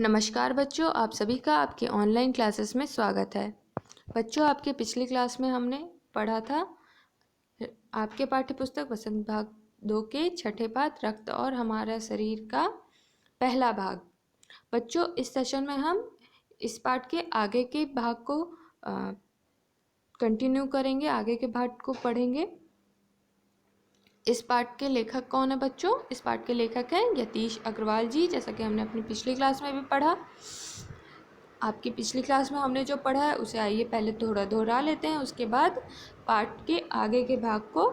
नमस्कार बच्चों, आप सभी का आपके ऑनलाइन क्लासेस में स्वागत है। बच्चों, आपके पिछली क्लास में हमने पढ़ा था आपके पाठ्य पुस्तक वसंत भाग 2 के छठे पाठ रक्त और हमारा शरीर का पहला भाग। बच्चों, इस सेशन में हम इस पाठ के आगे के भाग को कंटिन्यू करेंगे, आगे के भाग को पढ़ेंगे। इस पाठ के लेखक कौन है बच्चों? इस पाठ के लेखक हैं यतीश अग्रवाल जी, जैसा कि हमने अपनी पिछली क्लास में भी पढ़ा। आपकी पिछली क्लास में हमने जो पढ़ा है उसे आइए पहले थोड़ा दोहरा लेते हैं, उसके बाद पाठ के आगे के भाग को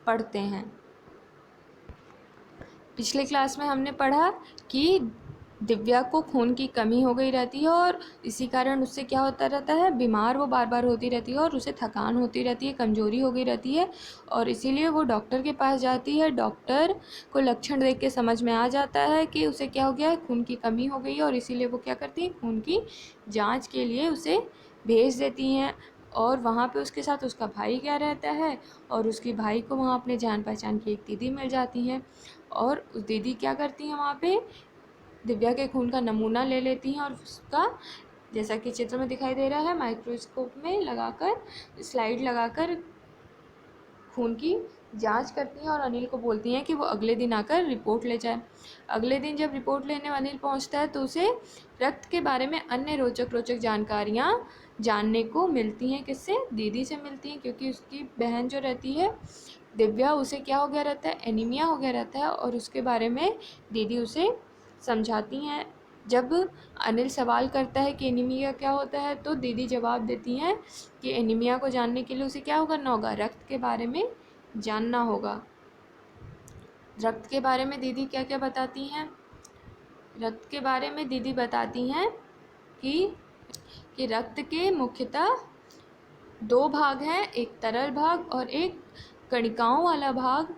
पढ़ते हैं। पिछली क्लास में हमने पढ़ा कि दिव्या को खून की कमी हो गई रहती है और इसी कारण उससे क्या होता रहता है, बीमार वो बार बार होती रहती है और उसे थकान होती रहती है, कमजोरी हो गई रहती है और इसीलिए वो डॉक्टर के पास जाती है। डॉक्टर को लक्षण देख के समझ में आ जाता है कि उसे क्या हो गया है, खून की कमी हो गई है और इसीलिए वो क्या करती है, खून की जाँच के लिए उसे भेज देती हैं। और वहाँ पे उसके साथ उसका भाई क्या रहता है और उसके भाई को वहाँ अपने जान पहचान की एक दीदी मिल जाती हैं और उस दीदी क्या करती हैं, वहाँ पे दिव्या के खून का नमूना ले लेती हैं और उसका, जैसा कि चित्र में दिखाई दे रहा है, माइक्रोस्कोप में लगाकर, स्लाइड लगाकर खून की जांच करती हैं और अनिल को बोलती हैं कि वो अगले दिन आकर रिपोर्ट ले जाए। अगले दिन जब रिपोर्ट लेने अनिल पहुंचता है तो उसे रक्त के बारे में अन्य रोचक जानकारियाँ जानने को मिलती हैं। किससे? दीदी से मिलती हैं, क्योंकि उसकी बहन जो रहती है दिव्या, उसे क्या हो गया रहता है, एनीमिया हो गया रहता है और उसके बारे में दीदी उसे समझाती हैं। जब अनिल सवाल करता है कि एनीमिया क्या होता है तो दीदी जवाब देती हैं कि एनीमिया को जानने के लिए उसे क्या करना होगा, रक्त के बारे में जानना होगा। रक्त के बारे में दीदी क्या क्या बताती हैं? रक्त के बारे में दीदी बताती हैं कि रक्त के मुख्यतः दो भाग हैं, एक तरल भाग और एक कणिकाओं वाला भाग।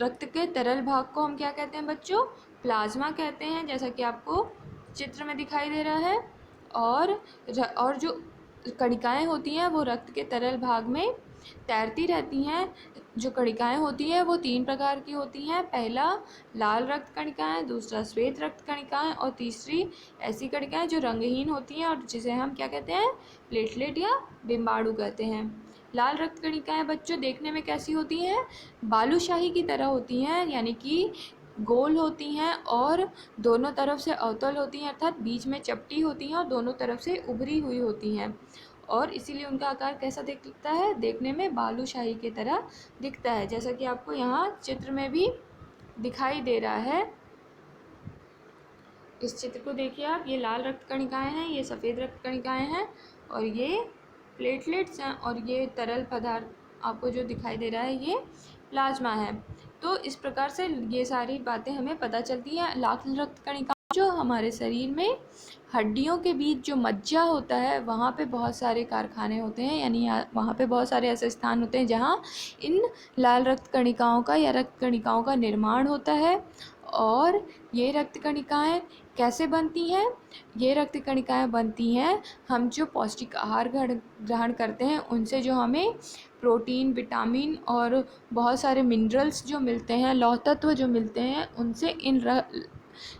रक्त के तरल भाग को हम क्या कहते हैं बच्चों? प्लाज्मा कहते हैं, जैसा कि आपको चित्र में दिखाई दे रहा है। और जो कणिकाएं होती हैं वो रक्त के तरल भाग में तैरती रहती हैं। जो कणिकाएं होती हैं वो 3 प्रकार की होती हैं। पहला लाल रक्त कणिकाएं, दूसरा श्वेत रक्त कणिकाएं और तीसरी ऐसी कणिकाएं जो रंगहीन होती हैं और जिसे हम क्या कहते हैं, प्लेटलेट या डिम्बाणु कहते हैं। लाल रक्त कणिकाएं बच्चों देखने में कैसी होती हैं? बालूशाही की तरह होती हैं, यानी कि गोल होती हैं और दोनों तरफ से अवतल होती हैं, अर्थात बीच में चपटी होती हैं और दोनों तरफ से उभरी हुई होती हैं और इसीलिए उनका आकार कैसा दिखता है, देखने में बालूशाही की तरह दिखता है, जैसा कि आपको यहाँ चित्र में भी दिखाई दे रहा है। इस चित्र को देखिए आप, ये लाल रक्त कणिकाएं हैं, ये सफ़ेद रक्त कणिकाएं हैं और ये प्लेटलेट्स हैं और ये तरल पदार्थ आपको जो दिखाई दे रहा है ये प्लाज्मा है। तो इस प्रकार से ये सारी बातें हमें पता चलती हैं। लाल रक्त कणिका जो हमारे शरीर में हड्डियों के बीच जो मज्जा होता है वहाँ पे बहुत सारे कारखाने होते हैं, यानी वहाँ पे बहुत सारे ऐसे स्थान होते हैं जहाँ इन लाल रक्त कणिकाओं का या रक्त कणिकाओं का निर्माण होता है। और ये रक्त कणिकाएँ कैसे बनती हैं? ये रक्त कणिकाएँ बनती हैं हम जो पौष्टिक आहार ग्रहण करते हैं उनसे, जो हमें प्रोटीन, विटामिन और बहुत सारे मिनरल्स जो मिलते हैं, लौह तत्व जो मिलते हैं, उनसे इन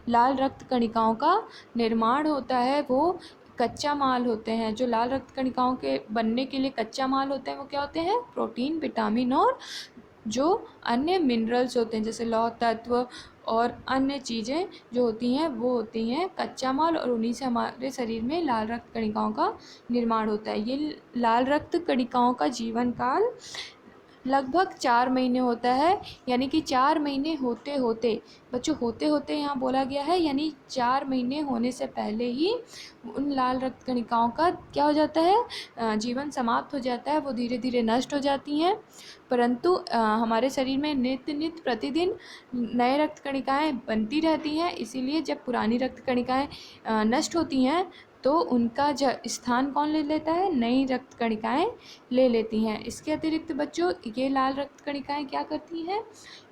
लाल रक्त कणिकाओं का निर्माण होता है। वो कच्चा माल होते हैं। जो लाल रक्त कणिकाओं के बनने के लिए कच्चा माल होते हैं वो क्या होते हैं? प्रोटीन, विटामिन और जो अन्य मिनरल्स होते हैं, जैसे लौह तत्व और अन्य चीज़ें जो होती हैं वो होती हैं कच्चा माल और उन्हीं से हमारे शरीर में लाल रक्त कणिकाओं का निर्माण होता है। ये लाल रक्त कणिकाओं का जीवन काल लगभग 4 महीने होता है, यानी कि 4 महीने होते होते, बच्चों होते होते यहाँ बोला गया है, यानी 4 महीने होने से पहले ही उन लाल रक्त कणिकाओं का क्या हो जाता है, जीवन समाप्त हो जाता है, वो धीरे धीरे नष्ट हो जाती हैं। परंतु हमारे शरीर में नित्य प्रतिदिन नए रक्त कणिकाएँ बनती रहती हैं, इसीलिए जब पुरानी रक्त कणिकाएँ नष्ट होती हैं तो उनका स्थान कौन ले लेता है? नई रक्त कणिकाएँ ले लेती हैं। इसके अतिरिक्त बच्चों ये लाल रक्त कणिकाएँ क्या करती हैं?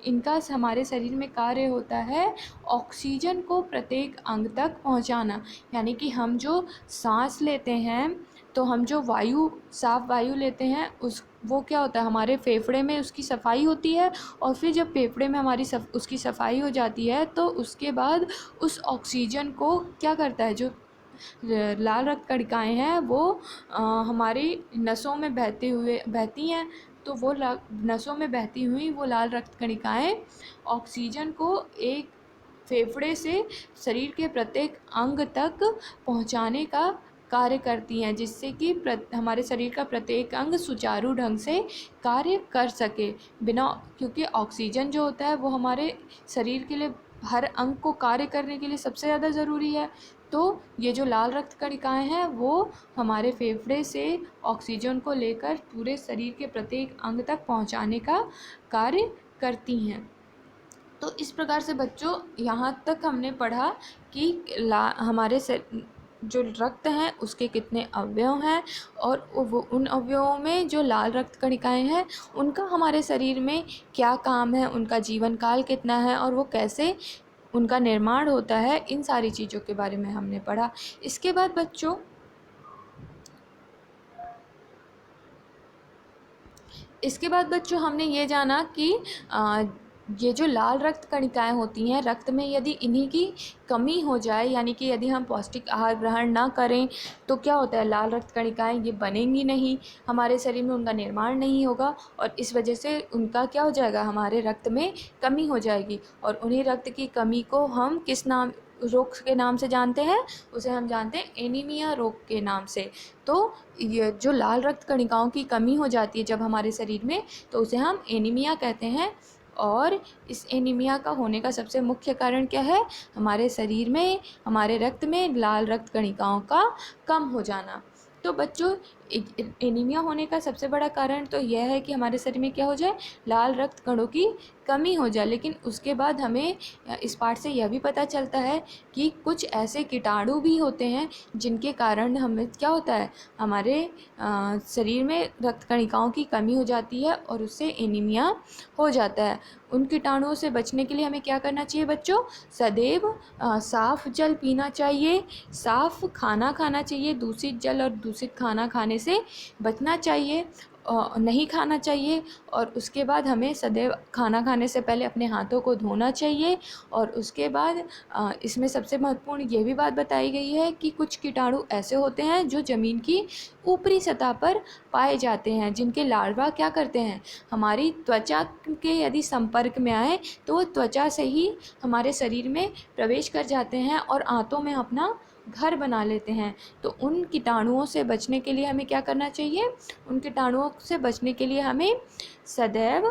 इनका हमारे शरीर में कार्य होता है ऑक्सीजन को प्रत्येक अंग तक पहुंचाना, यानी कि हम जो सांस लेते हैं तो हम जो साफ़ वायु लेते हैं वो क्या होता है, हमारे फेफड़े में उसकी सफाई होती है, और फिर जब फेफड़े में हमारी उसकी सफाई हो जाती है तो उसके बाद उस ऑक्सीजन को क्या करता है, जो लाल रक्त कणिकाएँ हैं वो हमारी नसों में बहती हैं, तो वो नसों में बहती हुई वो लाल रक्त कणिकाएँ ऑक्सीजन को एक फेफड़े से शरीर के प्रत्येक अंग तक पहुंचाने का कार्य करती हैं, जिससे कि हमारे शरीर का प्रत्येक अंग सुचारू ढंग से कार्य कर सके क्योंकि ऑक्सीजन जो होता है वो हमारे शरीर के लिए, हर अंग को कार्य करने के लिए सबसे ज़्यादा ज़रूरी है। तो ये जो लाल रक्त कणिकाएँ हैं वो हमारे फेफड़े से ऑक्सीजन को लेकर पूरे शरीर के प्रत्येक अंग तक पहुंचाने का कार्य करती हैं। तो इस प्रकार से बच्चों यहाँ तक हमने पढ़ा कि हमारे जो रक्त हैं उसके कितने अवयव हैं, और वो उन अवयवों में जो लाल रक्त कणिकाएँ हैं उनका हमारे शरीर में क्या काम है, उनका जीवन काल कितना है, और वो कैसे उनका निर्माण होता है, इन सारी चीज़ों के बारे में हमने पढ़ा। इसके बाद बच्चों हमने ये जाना कि ये जो लाल रक्त कणिकाएँ होती हैं रक्त में, यदि इन्हीं की कमी हो जाए, यानी कि यदि हम पौष्टिक आहार ग्रहण ना करें तो क्या होता है, लाल रक्त कणिकाएँ ये बनेंगी नहीं, हमारे शरीर में उनका निर्माण नहीं होगा, और इस वजह से उनका क्या हो जाएगा, हमारे रक्त में कमी हो जाएगी। और उन्हीं रक्त की कमी को हम किस रोग के नाम से जानते हैं, उसे हम जानते हैं एनीमिया रोग के नाम से। तो ये जो लाल रक्त कणिकाओं की कमी हो जाती है जब हमारे शरीर में, तो उसे हम एनीमिया कहते हैं। और इस एनीमिया का होने का सबसे मुख्य कारण क्या है, हमारे शरीर में, हमारे रक्त में लाल रक्त कणिकाओं का कम हो जाना। तो बच्चों एनीमिया होने का सबसे बड़ा कारण तो यह है कि हमारे शरीर में क्या हो जाए, लाल रक्त कणों की कमी हो जाए। लेकिन उसके बाद हमें इस पाठ से यह भी पता चलता है कि कुछ ऐसे कीटाणु भी होते हैं जिनके कारण हमें क्या होता है, हमारे शरीर में रक्त कणिकाओं की कमी हो जाती है और उससे एनीमिया हो जाता है। उन कीटाणुओं से बचने के लिए हमें क्या करना चाहिए बच्चों, सदैव साफ़ जल पीना चाहिए, साफ़ खाना खाना चाहिए, दूषित जल और दूषित खाना खाने से बचना चाहिए, नहीं खाना चाहिए। और उसके बाद हमें सदैव खाना खाने से पहले अपने हाथों को धोना चाहिए। और उसके बाद इसमें सबसे महत्वपूर्ण ये भी बात बताई गई है कि कुछ कीटाणु ऐसे होते हैं जो ज़मीन की ऊपरी सतह पर पाए जाते हैं, जिनके लार्वा क्या करते हैं, हमारी त्वचा के यदि संपर्क में आए तो वो त्वचा से ही हमारे शरीर में प्रवेश कर जाते हैं और आंतों में अपना घर बना लेते हैं। तो उन कीटाणुओं से बचने के लिए हमें क्या करना चाहिए, उन कीटाणुओं से बचने के लिए हमें सदैव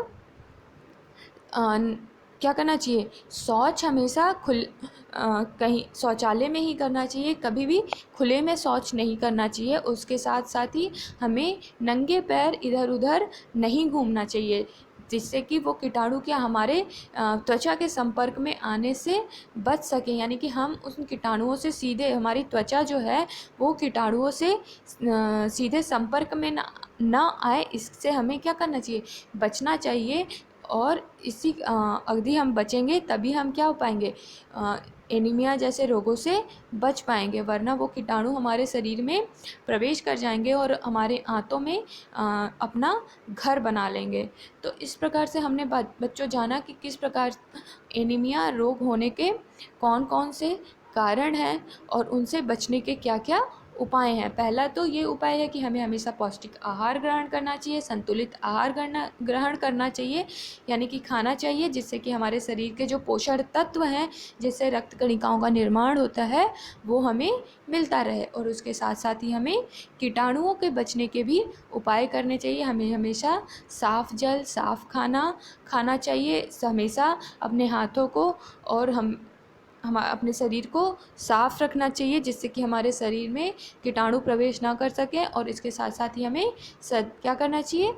क्या करना चाहिए, शौच हमेशा कहीं शौचालय में ही करना चाहिए, कभी भी खुले में शौच नहीं करना चाहिए। उसके साथ साथ ही हमें नंगे पैर इधर उधर नहीं घूमना चाहिए, जिससे कि वो कीटाणु क्या हमारे त्वचा के संपर्क में आने से बच सकें, यानी कि हम उन कीटाणुओं से सीधे, हमारी त्वचा जो है वो कीटाणुओं से सीधे संपर्क में ना आए, इससे हमें क्या करना चाहिए, बचना चाहिए। और इसी अवधि हम बचेंगे तभी हम क्या हो पाएंगे, एनीमिया जैसे रोगों से बच पाएंगे, वरना वो कीटाणु हमारे शरीर में प्रवेश कर जाएंगे और हमारे आंतों में अपना घर बना लेंगे। तो इस प्रकार से हमने बच्चों जाना कि किस प्रकार एनीमिया रोग होने के कौन कौन से कारण हैं और उनसे बचने के क्या क्या उपाय हैं। पहला तो ये उपाय है कि हमें हमेशा पौष्टिक आहार ग्रहण करना चाहिए, संतुलित आहार ग्रहण करना चाहिए, यानी कि खाना चाहिए, जिससे कि हमारे शरीर के जो पोषण तत्व हैं, जिससे रक्त कणिकाओं का निर्माण होता है, वो हमें मिलता रहे। और उसके साथ साथ ही हमें कीटाणुओं के बचने के भी उपाय करने चाहिए। हमें हमेशा साफ़ जल, साफ़ खाना खाना चाहिए, हमेशा अपने हाथों को और हम अपने शरीर को साफ़ रखना चाहिए, जिससे कि हमारे शरीर में कीटाणु प्रवेश ना कर सकें। और इसके साथ साथ ही हमें क्या करना चाहिए,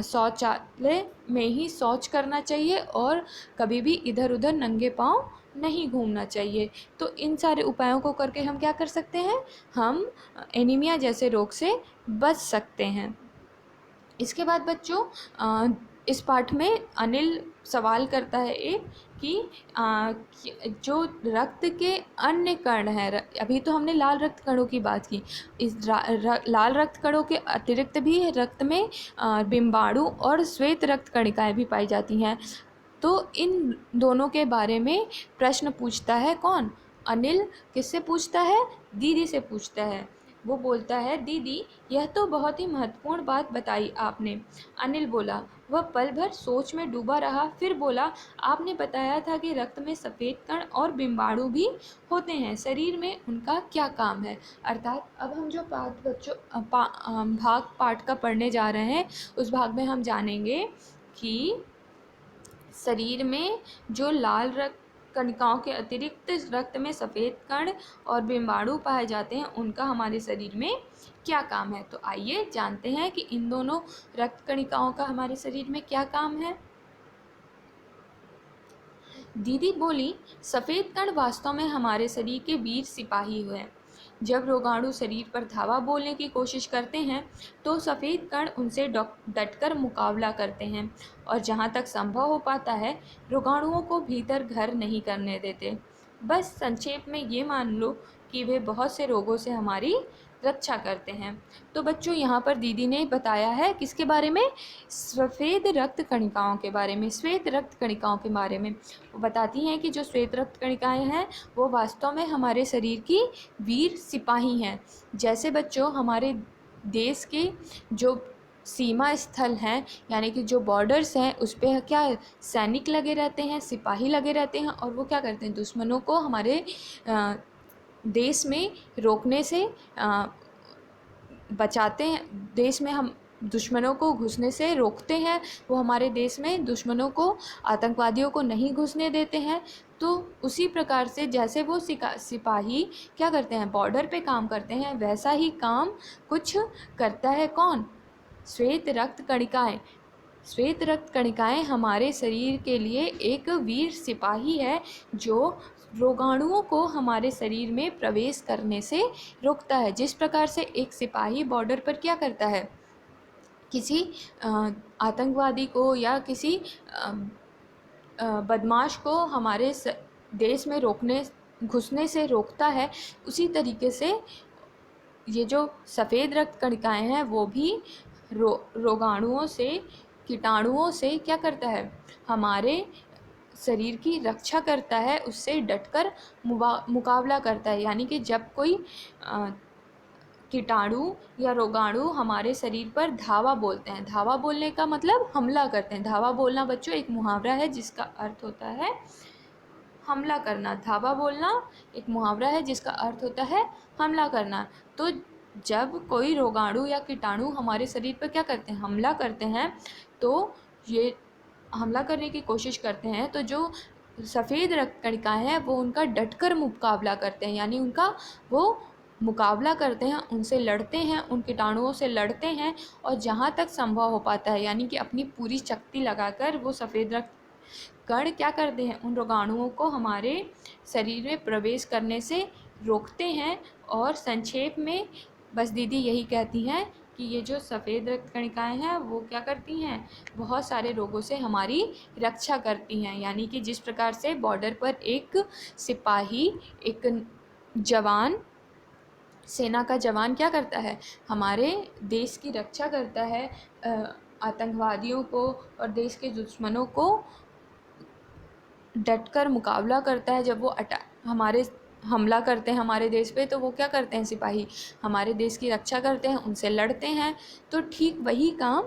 शौचालय में ही शौच करना चाहिए और कभी भी इधर उधर नंगे पाँव नहीं घूमना चाहिए। तो इन सारे उपायों को करके हम क्या कर सकते हैं, हम एनीमिया जैसे रोग से बच सकते हैं। इसके बाद बच्चों इस पाठ में अनिल सवाल करता है एक कि जो रक्त के अन्य कण हैं, अभी तो हमने लाल रक्त कणों की बात की, इस लाल रक्त कणों के अतिरिक्त भी रक्त में बिम्बाणु और श्वेत रक्त कणिकाएं भी पाई जाती हैं। तो इन दोनों के बारे में प्रश्न पूछता है कौन? अनिल किससे पूछता है? दीदी से पूछता है। वो बोलता है, दीदी यह तो बहुत ही महत्वपूर्ण बात बताई आपने। अनिल बोला। वह पल भर सोच में डूबा रहा, फिर बोला, आपने बताया था कि रक्त में सफ़ेद कण और बिम्बाणु भी होते हैं, शरीर में उनका क्या काम है? अर्थात अब हम जो भाग पाठ का पढ़ने जा रहे हैं, उस भाग में हम जानेंगे कि शरीर में जो लाल रक्त कणिकाओं के अतिरिक्त रक्त में सफ़ेद कण और बिम्बाणु पाए जाते हैं, उनका हमारे शरीर में क्या काम है। तो आइए जानते हैं कि इन दोनों रक्त कणिकाओं का हमारे शरीर में क्या काम है। दीदी बोली, सफ़ेद कण वास्तव में हमारे शरीर के वीर सिपाही हैं। जब रोगाणु शरीर पर धावा बोलने की कोशिश करते हैं तो सफ़ेद कण उनसे डटकर मुकाबला करते हैं और जहाँ तक संभव हो पाता है रोगाणुओं को भीतर घर नहीं करने देते। बस संक्षेप में ये मान लो कि वे बहुत से रोगों से हमारी रक्षा करते हैं। तो बच्चों यहाँ पर दीदी ने बताया है किसके बारे में? सफ़ेद रक्त कणिकाओं के बारे में, श्वेत रक्त कणिकाओं के बारे में। वो बताती हैं कि जो श्वेत रक्त कणिकाएं हैं वो वास्तव में हमारे शरीर की वीर सिपाही हैं। जैसे बच्चों हमारे देश के जो सीमा स्थल हैं, यानी कि जो बॉर्डर्स हैं, उस पर क्या सैनिक लगे रहते हैं, सिपाही लगे रहते हैं, और वो क्या करते हैं? दुश्मनों को हमारे देश में रोकने से बचाते हैं, देश में हम दुश्मनों को घुसने से रोकते हैं। वो हमारे देश में दुश्मनों को, आतंकवादियों को नहीं घुसने देते हैं। तो उसी प्रकार से जैसे वो सिपाही क्या करते हैं? बॉर्डर पे काम करते हैं, वैसा ही काम कुछ करता है कौन? श्वेत रक्त कणिकाएं। श्वेत रक्त कणिकाएं हमारे शरीर के लिए एक वीर सिपाही है जो रोगाणुओं को हमारे शरीर में प्रवेश करने से रोकता है। जिस प्रकार से एक सिपाही बॉर्डर पर क्या करता है? किसी आतंकवादी को या किसी बदमाश को हमारे देश में घुसने से रोकता है, उसी तरीके से ये जो सफ़ेद रक्त कणिकाएं हैं वो भी रोगाणुओं से, कीटाणुओं से क्या करता है? हमारे शरीर की रक्षा करता है, उससे डटकर मुकाबला करता है। यानी कि जब कोई कीटाणु या रोगाणु हमारे शरीर पर धावा बोलते हैं, धावा बोलने का मतलब हमला करते हैं। धावा बोलना बच्चों एक मुहावरा है जिसका अर्थ होता है हमला करना। धावा बोलना एक मुहावरा है जिसका अर्थ होता है हमला करना। तो जब कोई रोगाणु या कीटाणु हमारे शरीर पर क्या करते हैं? हमला करते हैं, तो ये हमला करने की कोशिश करते हैं, तो जो सफ़ेद रक्त कणिकाएं हैं वो उनका डटकर मुकाबला करते हैं, यानी उनका वो मुकाबला करते हैं, उनसे लड़ते हैं, उन कीटाणुओं से लड़ते हैं, और जहाँ तक संभव हो पाता है यानी कि अपनी पूरी शक्ति लगाकर वो सफ़ेद रक्त कण क्या करते हैं? उन रोगाणुओं को हमारे शरीर में प्रवेश करने से रोकते हैं। और संक्षेप में बस दीदी यही कहती हैं कि ये जो सफ़ेद रक्त कणिकाएं हैं वो क्या करती हैं? बहुत सारे रोगों से हमारी रक्षा करती हैं। यानी कि जिस प्रकार से बॉर्डर पर एक सिपाही, एक जवान, सेना का जवान क्या करता है? हमारे देश की रक्षा करता है, आतंकवादियों को और देश के दुश्मनों को डटकर मुकाबला करता है। जब वो हमारे हमला करते हैं हमारे देश पे, तो वो क्या करते हैं? सिपाही हमारे देश की रक्षा करते हैं, उनसे लड़ते हैं। तो ठीक वही काम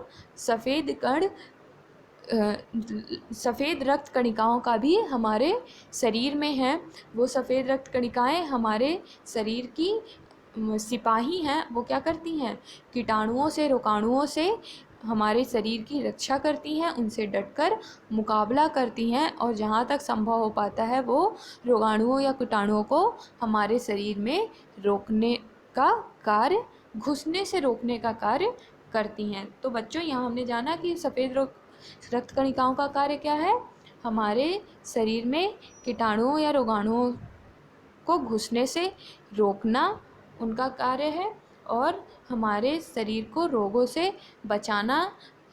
सफ़ेद रक्त कणिकाओं का भी हमारे शरीर में है। वो सफ़ेद रक्त कणिकाएं हमारे शरीर की सिपाही हैं। वो क्या करती हैं? कीटाणुओं से, रोगाणुओं से हमारे शरीर की रक्षा करती हैं, उनसे डटकर मुकाबला करती हैं, और जहाँ तक संभव हो पाता है वो रोगाणुओं या कीटाणुओं को हमारे शरीर में रोकने का कार्य, घुसने से रोकने का कार्य करती हैं। तो बच्चों यहाँ हमने जाना कि सफ़ेद रक्त कणिकाओं का कार्य क्या है? हमारे शरीर में कीटाणुओं या रोगाणुओं को घुसने से रोकना उनका कार्य है, और हमारे शरीर को रोगों से बचाना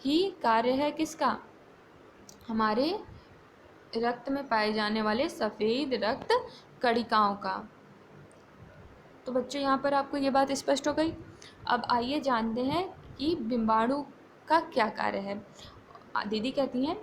ही कार्य है किसका? हमारे रक्त में पाए जाने वाले सफ़ेद रक्त कणिकाओं का। तो बच्चों यहाँ पर आपको ये बात स्पष्ट हो गई। अब आइए जानते हैं कि बिम्बाणु का क्या कार्य है। दीदी कहती हैं,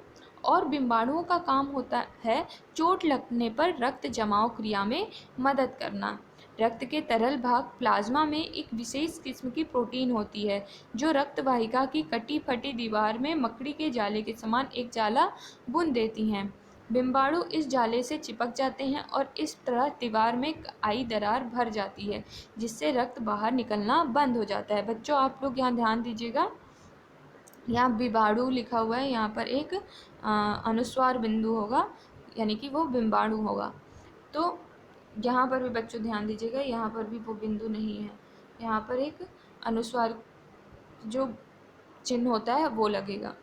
और बिम्बाणुओं का काम होता है चोट लगने पर रक्त जमाव क्रिया में मदद करना। रक्त के तरल भाग प्लाज्मा में एक विशेष किस्म की प्रोटीन होती है जो रक्त वाहिका की कटी फटी दीवार में मकड़ी के जाले के समान एक जाला बुन देती हैं। बिम्बाणु इस जाले से चिपक जाते हैं और इस तरह दीवार में आई दरार भर जाती है जिससे रक्त बाहर निकलना बंद हो जाता है। बच्चों आप लोग यहाँ ध्यान दीजिएगा, यहाँ बिम्बाणु लिखा हुआ है, यहाँ पर एक अनुस्वार बिंदु होगा यानी कि वो बिम्बाणु होगा। तो यहाँ पर भी बच्चों ध्यान दीजिएगा, यहाँ पर भी वो बिंदु नहीं है, यहाँ पर एक अनुस्वार जो चिन्ह होता है वो लगेगा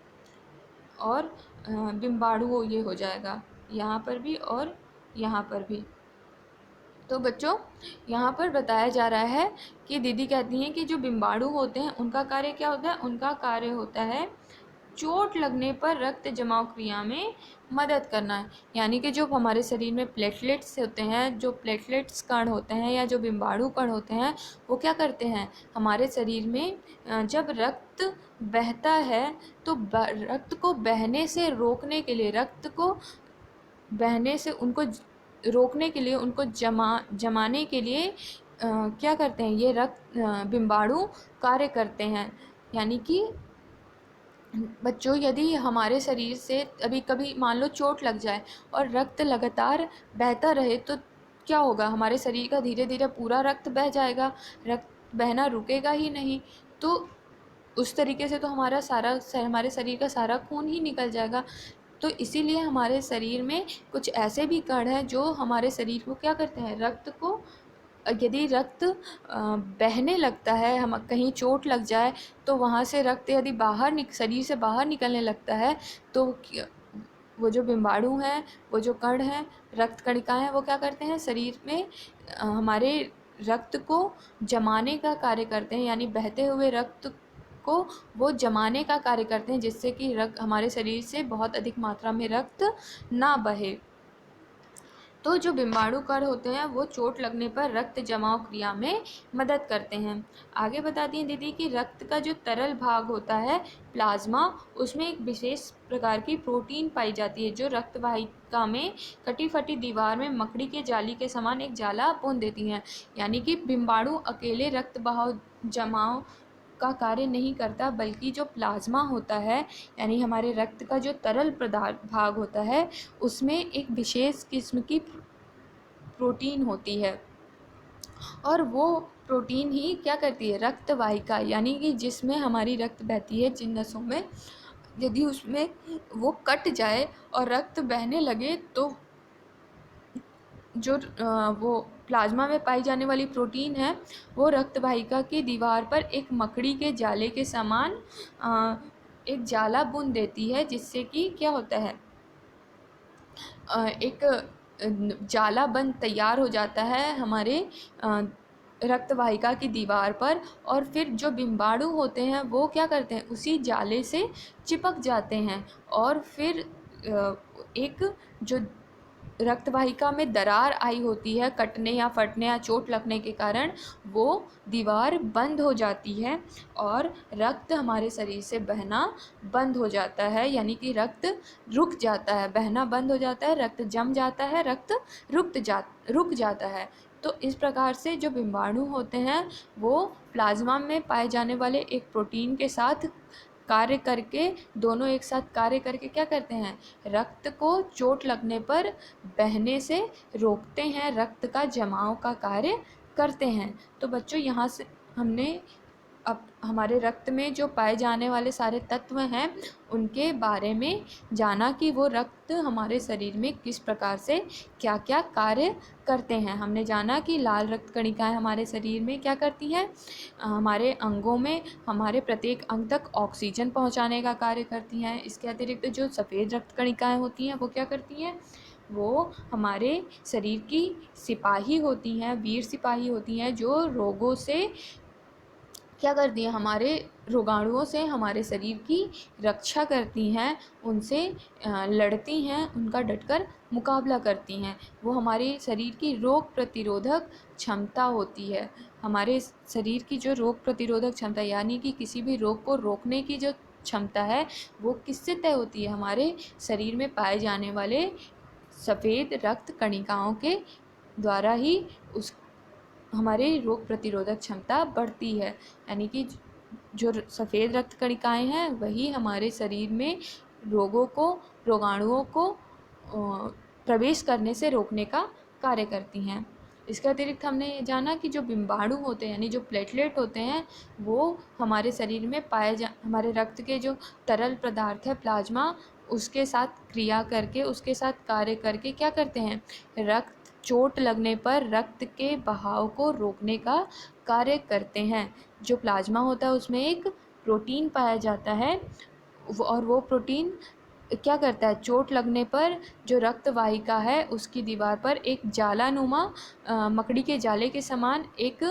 और बिम्बाणु ये हो जाएगा यहाँ पर भी और यहाँ पर भी। तो बच्चों यहाँ पर बताया जा रहा है कि दीदी कहती हैं कि जो बिम्बाणु होते हैं उनका कार्य क्या होता है। उनका कार्य होता है चोट लगने पर रक्त जमाव क्रिया में मदद करना है। यानी कि जो हमारे शरीर में प्लेटलेट्स होते हैं, जो प्लेटलेट्स कण होते हैं या जो बिम्बाणु कण होते हैं, वो क्या करते हैं हमारे शरीर में जब रक्त बहता है तो रक्त को बहने से रोकने के लिए, रक्त को बहने से उनको रोकने के लिए, उनको जमाने के लिए क्या करते हैं, ये रक्त बिम्बाणु कार्य करते हैं। यानी कि बच्चों यदि हमारे शरीर से अभी कभी मान लो चोट लग जाए और रक्त लगातार बहता रहे तो क्या होगा, हमारे शरीर का धीरे धीरे पूरा रक्त बह जाएगा, रक्त बहना रुकेगा ही नहीं। तो उस तरीके से तो हमारे शरीर का सारा खून ही निकल जाएगा। तो इसीलिए हमारे शरीर में कुछ ऐसे भी कण हैं जो हमारे शरीर को क्या करते हैं, रक्त को, यदि रक्त बहने लगता है, हम कहीं चोट लग जाए तो वहाँ से रक्त यदि शरीर से बाहर निकलने लगता है तो वो जो बिम्बाणु हैं, वो जो कण हैं, रक्त कणिकाएं हैं, वो क्या करते हैं शरीर में हमारे रक्त को जमाने का कार्य करते हैं। यानी बहते हुए रक्त को वो जमाने का कार्य करते हैं जिससे कि हमारे शरीर से बहुत अधिक मात्रा में रक्त ना बहे। तो जो बिम्बाणु कण होते हैं वो चोट लगने पर रक्त जमाव क्रिया में मदद करते हैं। आगे बताती हैं दीदी कि रक्त का जो तरल भाग होता है प्लाज्मा, उसमें एक विशेष प्रकार की प्रोटीन पाई जाती है जो रक्त वाहिका में कटी फटी दीवार में मकड़ी के जाली के समान एक जाला बुन देती हैं। यानी कि बिम्बाणु अकेले रक्त बहाव जमाव का कार्य नहीं करता, बल्कि जो प्लाज्मा होता है यानी हमारे रक्त का जो तरल पदार्थ भाग होता है उसमें एक विशेष किस्म की प्रोटीन होती है और वो प्रोटीन ही क्या करती है, रक्त वाहिका यानी कि जिसमें हमारी रक्त बहती है, जिन नसों में, यदि उसमें वो कट जाए और रक्त बहने लगे तो जो वो प्लाज्मा में पाई जाने वाली प्रोटीन है वो रक्त वाहिका की दीवार पर एक मकड़ी के जाले के समान एक जाला बुन देती है जिससे कि क्या होता है, एक जाला बन तैयार हो जाता है हमारे रक्त वाहिका की दीवार पर। और फिर जो बिम्बाणु होते हैं वो क्या करते हैं, उसी जाले से चिपक जाते हैं और फिर एक जो रक्त वाहिका में दरार आई होती है कटने या फटने या चोट लगने के कारण, वो दीवार बंद हो जाती है और रक्त हमारे शरीर से बहना बंद हो जाता है। यानी कि रक्त रुक जाता है, बहना बंद हो जाता है, रक्त जम जाता है, रक्त रुक जाता है। तो इस प्रकार से जो बिम्बाणु होते हैं वो प्लाज्मा में पाए जाने वाले एक प्रोटीन के साथ कार्य करके, दोनों एक साथ कार्य करके क्या करते हैं, रक्त को चोट लगने पर बहने से रोकते हैं, रक्त का जमाव का कार्य करते हैं। तो बच्चों यहाँ से हमने अब हमारे रक्त में जो पाए जाने वाले सारे तत्व हैं उनके बारे में जाना कि वो रक्त हमारे शरीर में किस प्रकार से क्या क्या कार्य करते हैं। हमने जाना कि लाल रक्त कणिकाएं हमारे शरीर में क्या करती हैं, हमारे अंगों में हमारे प्रत्येक अंग तक ऑक्सीजन पहुंचाने का कार्य करती हैं। इसके अतिरिक्त जो सफ़ेद रक्त कणिकाएं होती हैं वो क्या करती हैं, वो हमारे शरीर की सिपाही होती हैं, वीर सिपाही होती हैं जो रोगों से क्या करती हैं, हमारे रोगाणुओं से हमारे शरीर की रक्षा करती हैं, उनसे लड़ती हैं, उनका डटकर मुकाबला करती हैं। वो हमारे शरीर की रोग प्रतिरोधक क्षमता होती है। हमारे शरीर की जो रोग प्रतिरोधक क्षमता यानी कि किसी भी रोग को रोकने की जो क्षमता है, वो किससे तय होती है, हमारे शरीर में पाए जाने वाले सफ़ेद रक्त कणिकाओं के द्वारा ही उस हमारे रोग प्रतिरोधक क्षमता बढ़ती है। यानी कि जो सफ़ेद रक्त कणिकाएँ हैं वही हमारे शरीर में रोगों को, रोगाणुओं को प्रवेश करने से रोकने का कार्य करती हैं। इसके अतिरिक्त हमने ये जाना कि जो बिम्बाणु होते हैं यानी जो प्लेटलेट होते हैं, वो हमारे शरीर में हमारे रक्त के जो तरल पदार्थ है प्लाज्मा, उसके साथ क्रिया करके, उसके साथ कार्य करके क्या करते हैं, चोट लगने पर रक्त के बहाव को रोकने का कार्य करते हैं। जो प्लाज्मा होता है उसमें एक प्रोटीन पाया जाता है, और वो प्रोटीन क्या करता है, चोट लगने पर जो रक्त वाहिका है उसकी दीवार पर एक जालानुमा मकड़ी के जाले के समान एक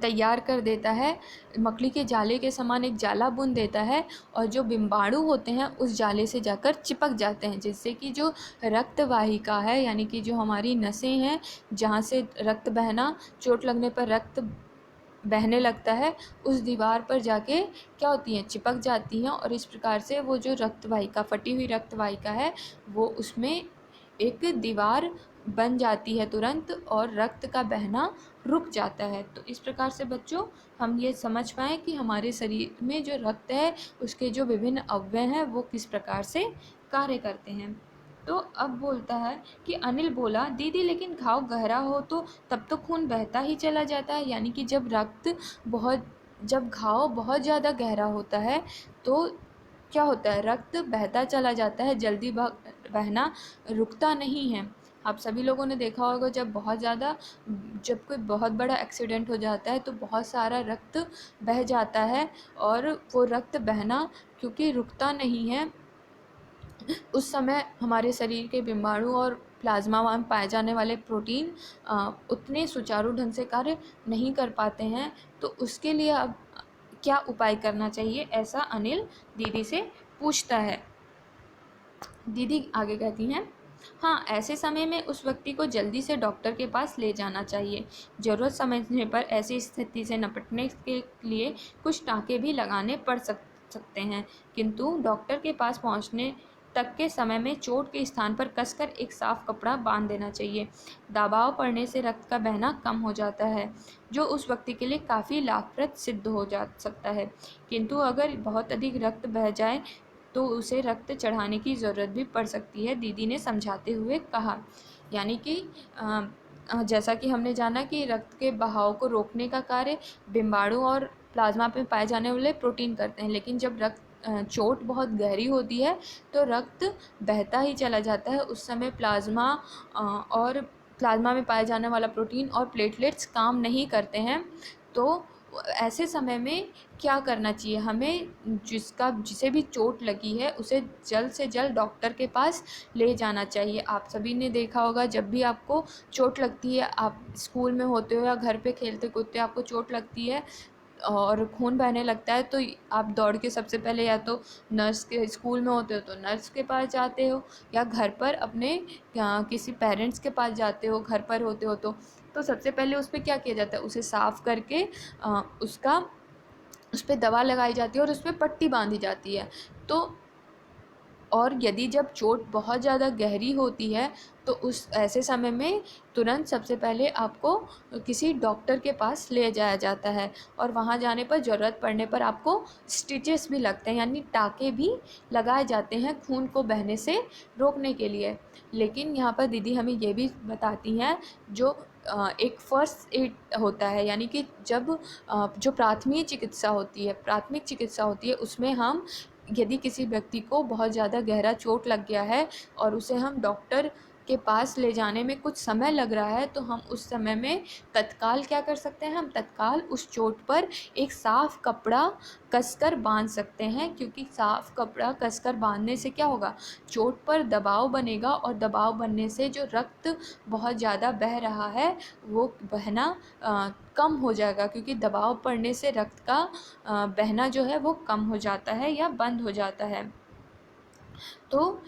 तैयार कर देता है, मकड़ी के जाले के समान एक जाला बुन देता है, और जो बिम्बाणु होते हैं उस जाले से जाकर चिपक जाते हैं, जिससे कि जो रक्त वाहिका है यानी कि जो हमारी नसें हैं जहाँ से रक्त बहना, चोट लगने पर रक्त बहने लगता है, उस दीवार पर जाके क्या होती हैं, चिपक जाती हैं, और इस प्रकार से वो जो रक्त वाहिका, फटी हुई रक्त वाहिका है, वो उसमें एक दीवार बन जाती है तुरंत, और रक्त का बहना रुक जाता है। तो इस प्रकार से बच्चों हम ये समझ पाएँ कि हमारे शरीर में जो रक्त है उसके जो विभिन्न अवयव हैं वो किस प्रकार से कार्य करते हैं। तो अब बोलता है कि अनिल बोला, दीदी लेकिन घाव गहरा हो तो तब तो खून बहता ही चला जाता है। यानी कि जब घाव बहुत ज़्यादा गहरा होता है तो क्या होता है, रक्त बहता चला जाता है, जल्दी बहना रुकता नहीं है। आप सभी लोगों ने देखा होगा जब कोई बहुत बड़ा एक्सीडेंट हो जाता है तो बहुत सारा रक्त बह जाता है, और वो रक्त बहना क्योंकि रुकता नहीं है, उस समय हमारे शरीर के बिम्बाणु और प्लाज्मा में पाए जाने वाले प्रोटीन उतने सुचारू ढंग से कार्य नहीं कर पाते हैं। तो उसके लिए अब क्या उपाय करना चाहिए, ऐसा अनिल दीदी से पूछता है। दीदी आगे कहती हैं, हाँ, ऐसे समय में उस व्यक्ति को जल्दी से डॉक्टर के पास ले जाना चाहिए। ज़रूरत समझने पर ऐसी स्थिति से निपटने के लिए कुछ टाँके भी लगाने पड़ सकते हैं, किंतु डॉक्टर के पास पहुँचने तक के समय में चोट के स्थान पर कसकर एक साफ कपड़ा बांध देना चाहिए। दबाव पड़ने से रक्त का बहना कम हो जाता है, जो उस व्यक्ति के लिए काफ़ी लाभप्रद सिद्ध हो जा सकता है। किंतु अगर बहुत अधिक रक्त बह जाए तो उसे रक्त चढ़ाने की ज़रूरत भी पड़ सकती है, दीदी ने समझाते हुए कहा। यानी कि जैसा कि हमने जाना कि रक्त के बहाव को रोकने का कार्य बिम्बाणु और प्लाज्मा में पाए जाने वाले प्रोटीन करते हैं, लेकिन जब चोट बहुत गहरी होती है तो रक्त बहता ही चला जाता है। उस समय और प्लाज्मा में पाया जाने वाला प्रोटीन और प्लेटलेट्स काम नहीं करते हैं। तो ऐसे समय में क्या करना चाहिए, हमें जिसे भी चोट लगी है उसे जल्द से जल्द डॉक्टर के पास ले जाना चाहिए। आप सभी ने देखा होगा जब भी आपको चोट लगती है, आप स्कूल में होते हो या घर पे खेलते कूदते आपको चोट लगती है और खून बहने लगता है, तो आप दौड़ के सबसे पहले या तो नर्स के, स्कूल में होते हो तो नर्स के पास जाते हो, या घर पर अपने किसी पेरेंट्स के पास जाते हो, घर पर होते हो तो सबसे पहले उस पर क्या किया जाता है, उसे साफ़ करके उस पर दवा लगाई जाती है और उस पर पट्टी बांधी जाती है। तो और यदि जब चोट बहुत ज़्यादा गहरी होती है तो उस ऐसे समय में तुरंत सबसे पहले आपको किसी डॉक्टर के पास ले जाया जाता है, और वहाँ जाने पर ज़रूरत पड़ने पर आपको स्टिचेस भी लगते हैं, यानी टाँके भी लगाए जाते हैं खून को बहने से रोकने के लिए। लेकिन यहाँ पर दीदी हमें ये भी बताती हैं, जो एक फ़र्स्ट एड होता है, यानी कि जब जो प्राथमिक चिकित्सा होती है उसमें हम यदि किसी व्यक्ति को बहुत ज़्यादा गहरा चोट लग गया है और उसे हम डॉक्टर के पास ले जाने में कुछ समय लग रहा है तो हम उस समय में तत्काल क्या कर सकते हैं, हम तत्काल उस चोट पर एक साफ़ कपड़ा कसकर बांध सकते हैं, क्योंकि साफ़ कपड़ा कसकर बांधने से क्या होगा, चोट पर दबाव बनेगा और दबाव बनने से जो रक्त बहुत ज़्यादा बह रहा है वो बहना कम हो जाएगा, क्योंकि दबाव पड़ने से रक्त का बहना जो है वो कम हो जाता है या बंद हो जाता है। तो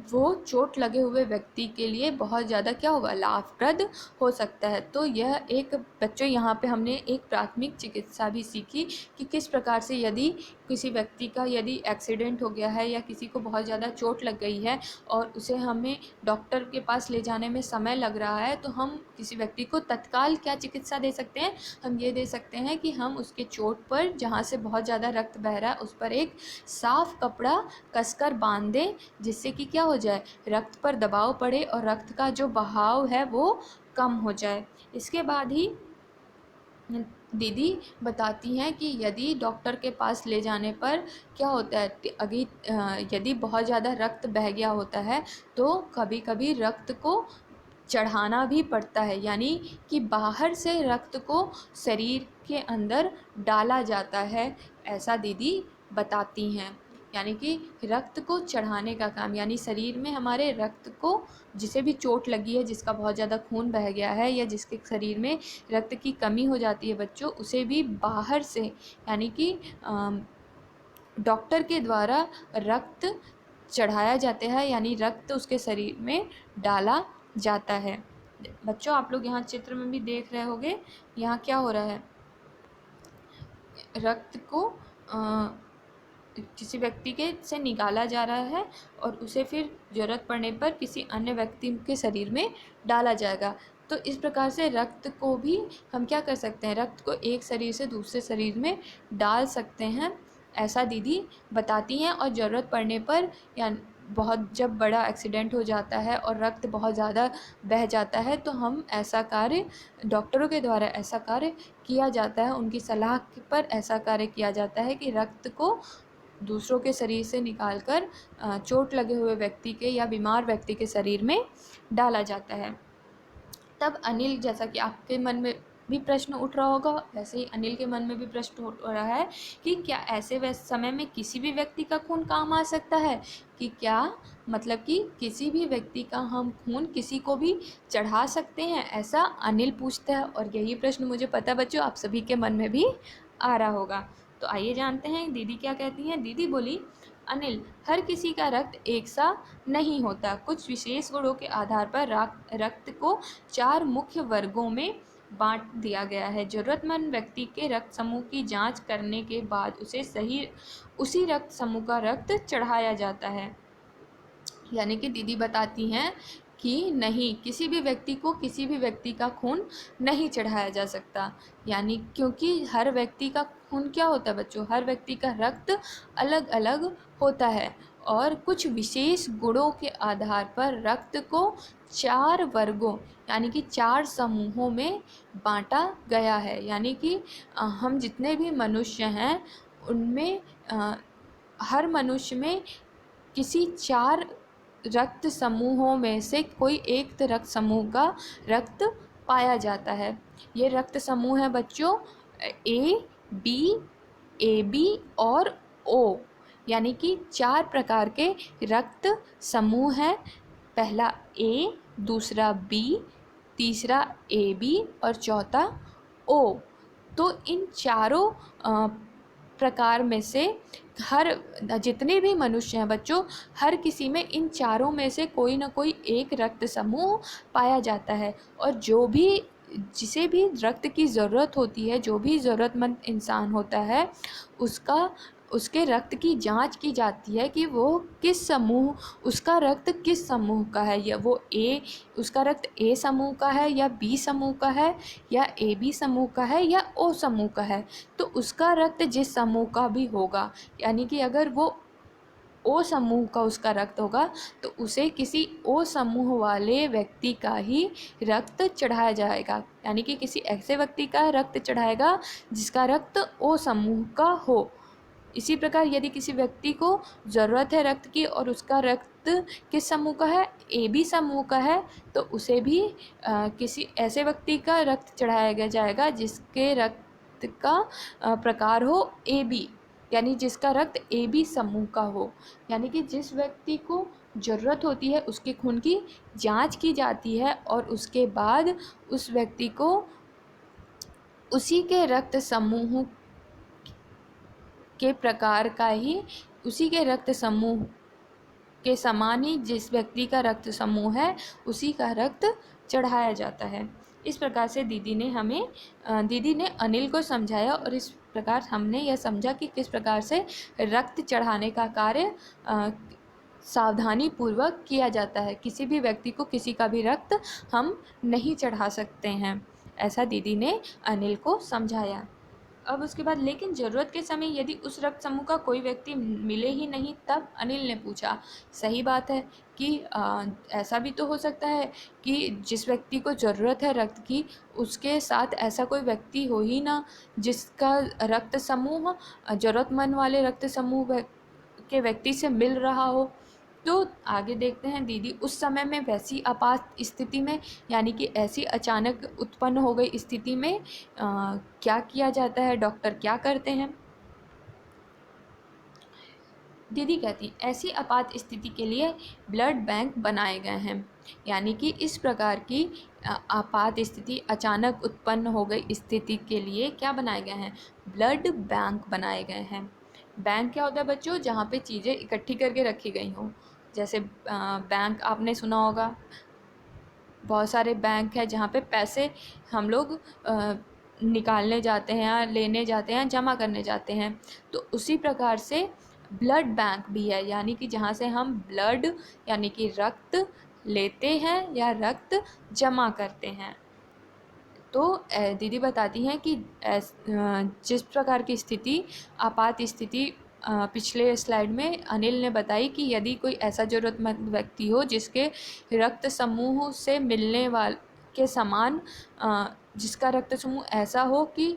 वो चोट लगे हुए व्यक्ति के लिए बहुत ज़्यादा क्या होगा, लाभप्रद हो सकता है। तो यह एक बच्चों यहाँ पे हमने एक प्राथमिक चिकित्सा भी सीखी कि किस प्रकार से यदि किसी व्यक्ति का यदि एक्सीडेंट हो गया है या किसी को बहुत ज़्यादा चोट लग गई है और उसे हमें डॉक्टर के पास ले जाने में समय लग रहा है, तो हम किसी व्यक्ति को तत्काल क्या चिकित्सा दे सकते हैं, हम ये दे सकते हैं कि हम उसके चोट पर जहाँ से बहुत ज़्यादा रक्त बह रहा है उस पर एक साफ़ कपड़ा कसकर बांध दें, जिससे कि क्या हो जाए, रक्त पर दबाव पड़े और रक्त का जो बहाव है वो कम हो जाए। इसके बाद ही दीदी बताती हैं कि यदि डॉक्टर के पास ले जाने पर क्या होता है, यदि बहुत ज़्यादा रक्त बह गया होता है तो कभी कभी रक्त को चढ़ाना भी पड़ता है, यानी कि बाहर से रक्त को शरीर के अंदर डाला जाता है, ऐसा दीदी बताती हैं। यानी कि रक्त को चढ़ाने का काम, यानी शरीर में हमारे रक्त को, जिसे भी चोट लगी है, जिसका बहुत ज़्यादा खून बह गया है या जिसके शरीर में रक्त की कमी हो जाती है बच्चों, उसे भी बाहर से यानी कि डॉक्टर के द्वारा रक्त चढ़ाया जाता है, यानी रक्त उसके शरीर में डाला जाता है। बच्चों आप लोग यहाँ चित्र में भी देख रहे होंगे, यहाँ क्या हो रहा है, रक्त को किसी व्यक्ति के से निकाला जा रहा है और उसे फिर ज़रूरत पड़ने पर किसी अन्य व्यक्ति के शरीर में डाला जाएगा। तो इस प्रकार से रक्त को भी हम क्या कर सकते हैं, रक्त को एक शरीर से दूसरे शरीर में डाल सकते हैं, ऐसा दीदी बताती हैं। और ज़रूरत पड़ने पर या बहुत जब बड़ा एक्सीडेंट हो जाता है और रक्त बहुत ज़्यादा बह जाता है तो हम ऐसा कार्य, डॉक्टरों के द्वारा ऐसा कार्य किया जाता है, उनकी सलाह पर ऐसा कार्य किया जाता है कि रक्त को दूसरों के शरीर से निकालकर चोट लगे हुए व्यक्ति के या बीमार व्यक्ति के शरीर में डाला जाता है। तब अनिल, जैसा कि आपके मन में भी प्रश्न उठ रहा होगा, वैसे ही अनिल के मन में भी प्रश्न उठ रहा है कि क्या ऐसे समय में किसी भी व्यक्ति का खून काम आ सकता है, कि क्या मतलब कि किसी भी व्यक्ति का हम खून किसी को भी चढ़ा सकते हैं, ऐसा अनिल पूछता है। और यही प्रश्न मुझे पता है बच्चों आप सभी के मन में भी आ रहा होगा। तो आइए जानते हैं दीदी क्या कहती हैं। दीदी बोली, अनिल, हर किसी का रक्त एक सा नहीं होता, कुछ विशेष गुणों के आधार पर रक्त को 4 मुख्य वर्गों में बांट दिया गया है। ज़रूरतमंद व्यक्ति के रक्त समूह की जांच करने के बाद उसे उसी रक्त समूह का रक्त चढ़ाया जाता है। यानी कि दीदी बताती हैं कि नहीं, किसी भी व्यक्ति को किसी भी व्यक्ति का खून नहीं चढ़ाया जा सकता, यानी क्योंकि हर व्यक्ति का खून क्या होता है बच्चों, हर व्यक्ति का रक्त अलग अलग होता है और कुछ विशेष गुणों के आधार पर रक्त को 4 वर्गों यानी कि 4 समूहों में बांटा गया है। यानी कि हम जितने भी मनुष्य हैं उनमें हर मनुष्य में किसी 4 रक्त समूहों में से कोई एक रक्त समूह का रक्त पाया जाता है। ये रक्त समूह है बच्चों ए बी और ओ, यानी कि 4 प्रकार के रक्त समूह हैं। पहला ए, दूसरा बी, तीसरा ए बी और चौथा ओ। तो इन चारों प्रकार में से हर जितने भी मनुष्य हैं बच्चों, हर किसी में इन चारों में से कोई ना कोई एक रक्त समूह पाया जाता है। और जिसे भी रक्त की ज़रूरत होती है, जो भी ज़रूरतमंद इंसान होता है, उसके रक्त की जांच की जाती है कि वो उसका रक्त किस समूह का है, या उसका रक्त ए समूह का है या बी समूह का है या ए बी समूह का है या ओ समूह का है। तो उसका रक्त जिस समूह का भी होगा, यानी कि अगर वो ओ समूह का उसका रक्त होगा तो उसे किसी ओ समूह वाले व्यक्ति का ही रक्त चढ़ाया जाएगा, यानी कि किसी ऐसे व्यक्ति का रक्त चढ़ाएगा जिसका रक्त ओ समूह का हो। इसी प्रकार यदि किसी व्यक्ति को ज़रूरत है रक्त की और उसका रक्त रक्त किस समूह का है, ए बी समूह का है, तो उसे भी किसी ऐसे व्यक्ति का रक्त चढ़ाया जाएगा जिसके रक्त का प्रकार हो ए बी, यानी जिसका रक्त ए बी समूह का हो। यानी कि जिस व्यक्ति को ज़रूरत होती है उसके खून की जांच की जाती है और उसके बाद उस व्यक्ति को उसी के रक्त समूह के प्रकार का ही, उसी के रक्त समूह के समान ही जिस व्यक्ति का रक्त समूह है उसी का रक्त चढ़ाया जाता है। इस प्रकार से दीदी ने अनिल को समझाया और इस प्रकार हमने यह समझा कि किस प्रकार से रक्त चढ़ाने का कार्य सावधानी पूर्वक किया जाता है। किसी भी व्यक्ति को किसी का भी रक्त हम नहीं चढ़ा सकते हैं, ऐसा दीदी ने अनिल को समझाया। अब उसके बाद लेकिन ज़रूरत के समय यदि उस रक्त समूह का कोई व्यक्ति मिले ही नहीं, तब अनिल ने पूछा, सही बात है कि ऐसा भी तो हो सकता है कि जिस व्यक्ति को ज़रूरत है रक्त की उसके साथ ऐसा कोई व्यक्ति हो ही ना जिसका रक्त समूह ज़रूरतमंद वाले रक्त समूह के व्यक्ति से मिल रहा हो। तो आगे देखते हैं, दीदी उस समय में वैसी आपात स्थिति में, यानी कि ऐसी अचानक उत्पन्न हो गई स्थिति में क्या किया जाता है, डॉक्टर क्या करते हैं। दीदी कहती, ऐसी आपात स्थिति के लिए ब्लड बैंक बनाए गए हैं। यानी कि इस प्रकार की आपात स्थिति, अचानक उत्पन्न हो गई स्थिति के लिए क्या बनाए गए हैं, ब्लड बैंक बनाए गए हैं। बैंक क्या होता है बच्चों, जहाँ पे चीज़ें इकट्ठी करके रखी गई हों। जैसे बैंक आपने सुना होगा, बहुत सारे बैंक है जहाँ पे पैसे हम लोग निकालने जाते हैं या लेने जाते हैं, जमा करने जाते हैं। तो उसी प्रकार से ब्लड बैंक भी है, यानी कि जहाँ से हम ब्लड यानी कि रक्त लेते हैं या रक्त जमा करते हैं। तो दीदी बताती हैं कि जिस प्रकार की स्थिति, आपात स्थिति पिछले स्लाइड में अनिल ने बताई कि यदि कोई ऐसा ज़रूरतमंद व्यक्ति हो जिसके रक्त समूह से मिलने वाले के समान, जिसका रक्त समूह ऐसा हो कि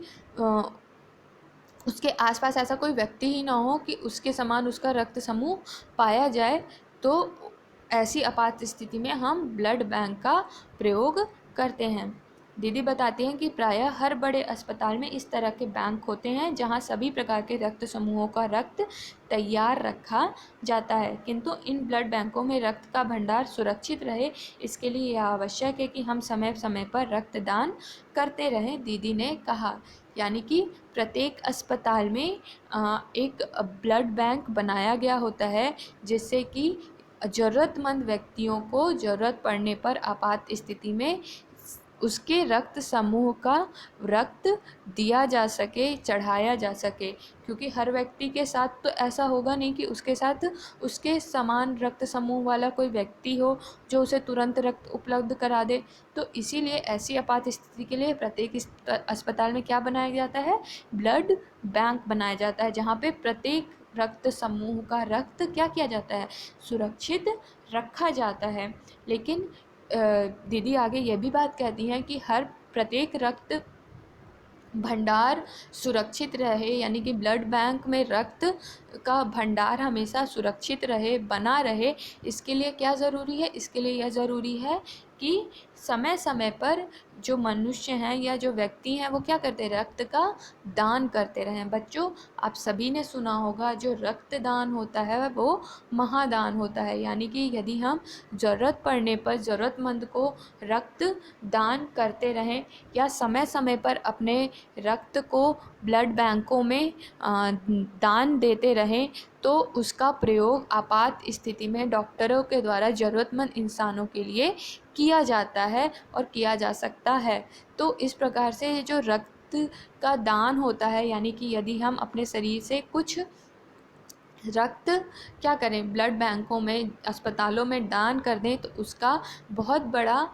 उसके आसपास ऐसा कोई व्यक्ति ही ना हो कि उसके समान उसका रक्त समूह पाया जाए, तो ऐसी आपात स्थिति में हम ब्लड बैंक का प्रयोग करते हैं। दीदी बताती हैं कि प्रायः हर बड़े अस्पताल में इस तरह के बैंक होते हैं जहां सभी प्रकार के रक्त समूहों का रक्त तैयार रखा जाता है, किंतु इन ब्लड बैंकों में रक्त का भंडार सुरक्षित रहे इसके लिए यह आवश्यक है कि हम समय समय पर रक्तदान करते रहें, दीदी ने कहा। यानी कि प्रत्येक अस्पताल में एक ब्लड बैंक बनाया गया होता है जिससे कि ज़रूरतमंद व्यक्तियों को ज़रूरत पड़ने पर आपात स्थिति में उसके रक्त समूह का रक्त दिया जा सके, चढ़ाया जा सके। क्योंकि हर व्यक्ति के साथ तो ऐसा होगा नहीं कि उसके साथ उसके समान रक्त समूह वाला कोई व्यक्ति हो जो उसे तुरंत रक्त उपलब्ध करा दे। तो इसीलिए ऐसी आपात स्थिति के लिए प्रत्येक अस्पताल में क्या बनाया जाता है, ब्लड बैंक बनाया जाता है, जहाँ पे प्रत्येक रक्त समूह का रक्त क्या किया जाता है, सुरक्षित रखा जाता है। लेकिन दीदी आगे ये भी बात कहती हैं कि प्रत्येक रक्त भंडार सुरक्षित रहे, यानी कि ब्लड बैंक में रक्त का भंडार हमेशा सुरक्षित रहे, बना रहे, इसके लिए क्या ज़रूरी है, इसके लिए यह ज़रूरी है कि समय समय पर जो मनुष्य हैं या जो व्यक्ति हैं वो क्या करते हैं, रक्त का दान करते रहें। बच्चों आप सभी ने सुना होगा जो रक्तदान होता है वो महादान होता है, यानी कि यदि हम ज़रूरत पड़ने पर ज़रूरतमंद को रक्त दान करते रहें या समय समय पर अपने रक्त को ब्लड बैंकों में दान देते रहें, तो उसका प्रयोग आपात स्थिति में डॉक्टरों के द्वारा ज़रूरतमंद इंसानों के लिए किया जाता है और किया जा सकता है। तो इस प्रकार से जो रक्त का दान होता है, यानी कि यदि हम अपने शरीर से कुछ रक्त क्या करें, ब्लड बैंकों में, अस्पतालों में दान कर दें, तो उसका बहुत बड़ा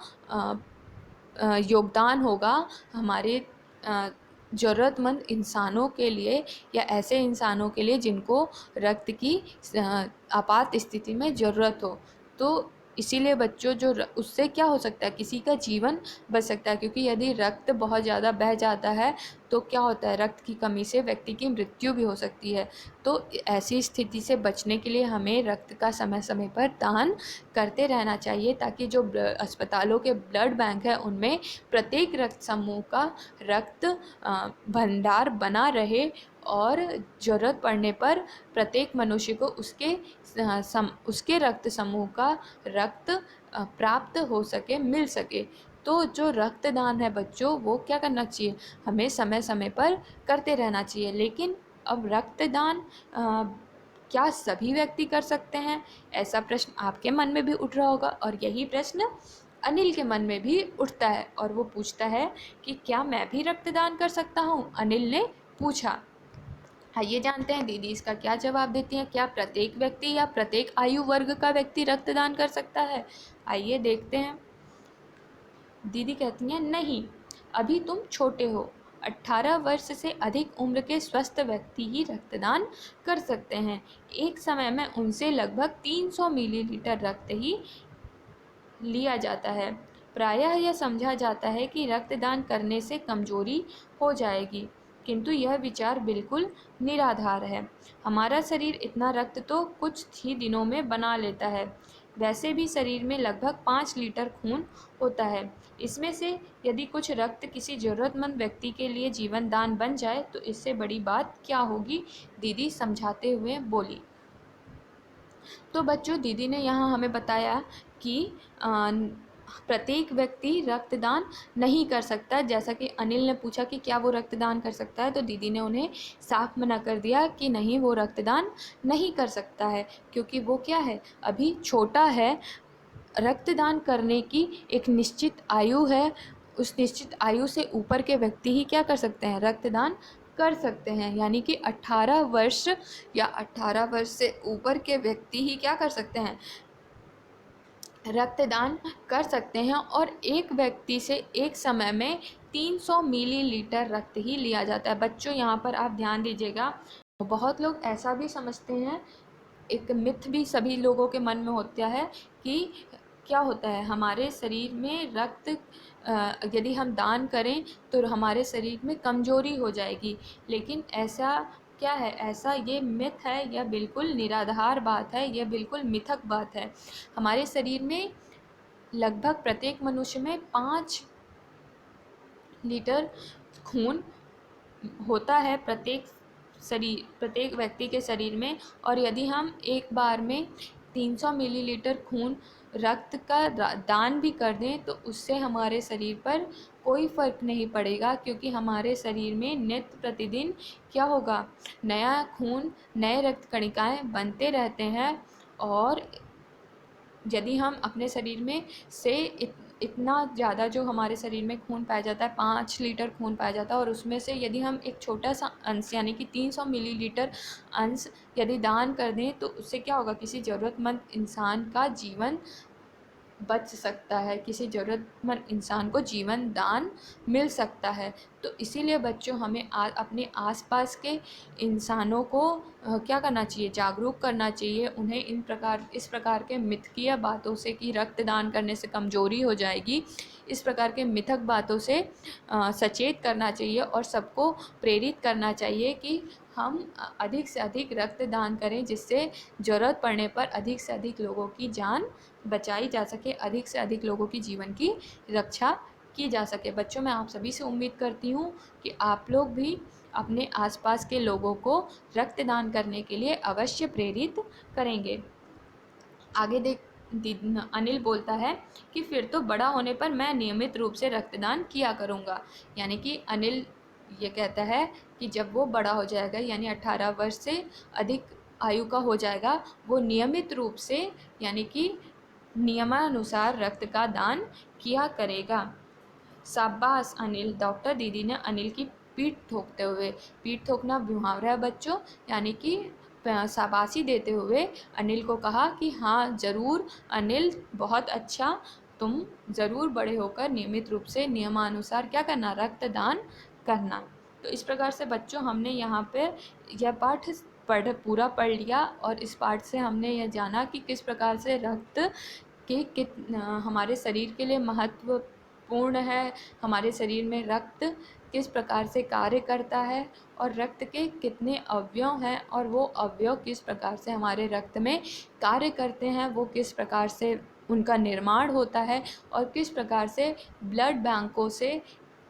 योगदान होगा हमारे ज़रूरतमंद इंसानों के लिए या ऐसे इंसानों के लिए जिनको रक्त की आपात स्थिति में ज़रूरत हो। तो इसीलिए बच्चों उससे क्या हो सकता है, किसी का जीवन बच सकता है, क्योंकि यदि रक्त बहुत ज़्यादा बह जाता है तो क्या होता है, रक्त की कमी से व्यक्ति की मृत्यु भी हो सकती है। तो ऐसी स्थिति से बचने के लिए हमें रक्त का समय समय पर दान करते रहना चाहिए, ताकि जो अस्पतालों के ब्लड बैंक है उनमें प्रत्येक रक्त समूह का रक्त भंडार बना रहे और ज़रूरत पड़ने पर प्रत्येक मनुष्य को उसके रक्त समूह का रक्त प्राप्त हो सके, मिल सके। तो जो रक्तदान है बच्चों, वो क्या करना चाहिए, हमें समय समय पर करते रहना चाहिए। लेकिन अब रक्तदान क्या सभी व्यक्ति कर सकते हैं, ऐसा प्रश्न आपके मन में भी उठ रहा होगा, और यही प्रश्न अनिल के मन में भी उठता है, और वो पूछता है कि क्या मैं भी रक्तदान कर सकता हूँ, अनिल ने पूछा। आइए जानते हैं दीदी इसका क्या जवाब देती हैं। क्या प्रत्येक व्यक्ति या प्रत्येक आयु वर्ग का व्यक्ति रक्तदान कर सकता है? आइए देखते हैं। दीदी कहती हैं नहीं, अभी तुम छोटे हो, 18 वर्ष से अधिक उम्र के स्वस्थ व्यक्ति ही रक्तदान कर सकते हैं। एक समय में उनसे लगभग 300 मिलीलीटर रक्त ही लिया जाता है। प्रायः यह समझा जाता है कि रक्तदान करने से कमजोरी हो जाएगी, किंतु यह विचार बिल्कुल निराधार है। हमारा शरीर इतना रक्त तो कुछ ही दिनों में बना लेता है। वैसे भी शरीर में लगभग 5 लीटर खून होता है। इसमें से यदि कुछ रक्त किसी ज़रूरतमंद व्यक्ति के लिए जीवन दान बन जाए तो इससे बड़ी बात क्या होगी, दीदी समझाते हुए बोली। तो बच्चों, दीदी ने यहाँ हमें बताया कि प्रत्येक व्यक्ति रक्तदान नहीं कर सकता। जैसा कि अनिल ने पूछा कि क्या वो रक्तदान कर सकता है, तो दीदी ने उन्हें साफ मना कर दिया कि नहीं, वो रक्तदान नहीं कर सकता है, क्योंकि वो क्या है, अभी छोटा है। रक्तदान करने की एक निश्चित आयु है, उस निश्चित आयु से ऊपर के व्यक्ति ही क्या कर सकते हैं, रक्तदान कर सकते हैं। यानी कि 18 वर्ष या 18 वर्ष से ऊपर के व्यक्ति ही क्या कर सकते हैं, रक्तदान कर सकते हैं। और एक व्यक्ति से एक समय में 300 मिलीलीटर रक्त ही लिया जाता है। बच्चों, यहाँ पर आप ध्यान दीजिएगा, बहुत लोग ऐसा भी समझते हैं, एक मिथ भी सभी लोगों के मन में होता है कि क्या होता है, हमारे शरीर में रक्त यदि हम दान करें तो हमारे शरीर में कमज़ोरी हो जाएगी। लेकिन ऐसा क्या है, ऐसा ये मिथ है, यह बिल्कुल निराधार बात है, यह बिल्कुल मिथक बात है। हमारे शरीर में लगभग प्रत्येक मनुष्य में 5 लीटर खून होता है प्रत्येक व्यक्ति के शरीर में। और यदि हम एक बार में 300 मिलीलीटर खून रक्त का दान भी कर दें तो उससे हमारे शरीर पर कोई फ़र्क नहीं पड़ेगा, क्योंकि हमारे शरीर में नित्य प्रतिदिन क्या होगा, नया खून, नए रक्त कणिकाएँ बनते रहते हैं। और यदि हम अपने शरीर में से इतना ज़्यादा जो हमारे शरीर में खून पाया जाता है, 5 लीटर खून पाया जाता है, और उसमें से यदि हम एक छोटा सा अंश यानी कि 300 मिलीलीटर अंश यदि दान कर दें तो उससे क्या होगा, किसी ज़रूरतमंद इंसान का जीवन बच सकता है, किसी ज़रूरतमंद इंसान को जीवन दान मिल सकता है। तो इसीलिए बच्चों, हमें अपने आसपास के इंसानों को क्या करना चाहिए, जागरूक करना चाहिए। उन्हें इस प्रकार के मिथकीय बातों से कि रक्तदान करने से कमज़ोरी हो जाएगी, इस प्रकार के मिथक बातों से सचेत करना चाहिए, और सबको प्रेरित करना चाहिए कि हम अधिक से अधिक रक्तदान करें, जिससे ज़रूरत पड़ने पर अधिक से अधिक लोगों की जान बचाई जा सके, अधिक से अधिक लोगों की जीवन की रक्षा की जा सके। बच्चों, मैं आप सभी से उम्मीद करती हूँ कि आप लोग भी अपने आसपास के लोगों को रक्तदान करने के लिए अवश्य प्रेरित करेंगे। आगे अनिल बोलता है कि फिर तो बड़ा होने पर मैं नियमित रूप से रक्तदान किया करूँगा। यानी कि अनिल ये कहता है कि जब वो बड़ा हो जाएगा, यानी 18 वर्ष से अधिक आयु का हो जाएगा, वो नियमित रूप से यानी कि नियमानुसार रक्त का दान किया करेगा। शाबाश अनिल, डॉक्टर दीदी ने अनिल की पीठ ठोकना मुहावरा है बच्चों, यानी कि शाबाशी देते हुए अनिल को कहा कि हाँ ज़रूर अनिल, बहुत अच्छा, तुम ज़रूर बड़े होकर नियमित रूप से नियमानुसार क्या करना, रक्तदान करना। तो इस प्रकार से बच्चों, हमने यहाँ पर यह पाठ पूरा पढ़ लिया, और इस पाठ से हमने यह जाना कि किस प्रकार से रक्त हमारे शरीर के लिए महत्वपूर्ण है, हमारे शरीर में रक्त किस प्रकार से कार्य करता है और रक्त के कितने अवयव हैं और वो अवयव किस प्रकार से हमारे रक्त में कार्य करते हैं, वो किस प्रकार से उनका निर्माण होता है और किस प्रकार से ब्लड बैंकों से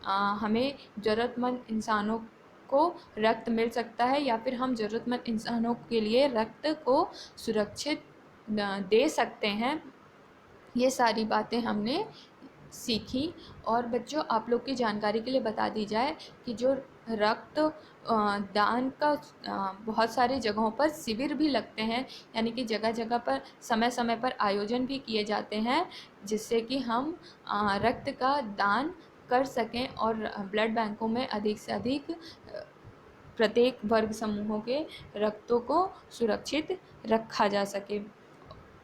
हमें ज़रूरतमंद इंसानों को रक्त मिल सकता है या फिर हम ज़रूरतमंद इंसानों के लिए रक्त को सुरक्षित दे सकते हैं। ये सारी बातें हमने सीखी। और बच्चों, आप लोग की जानकारी के लिए बता दी जाए कि जो रक्त दान का बहुत सारे जगहों पर शिविर भी लगते हैं, यानी कि जगह जगह पर समय समय पर आयोजन भी किए जाते हैं, जिससे कि हम रक्त का दान कर सकें और ब्लड बैंकों में अधिक से अधिक प्रत्येक वर्ग समूहों के रक्तों को सुरक्षित रखा जा सके।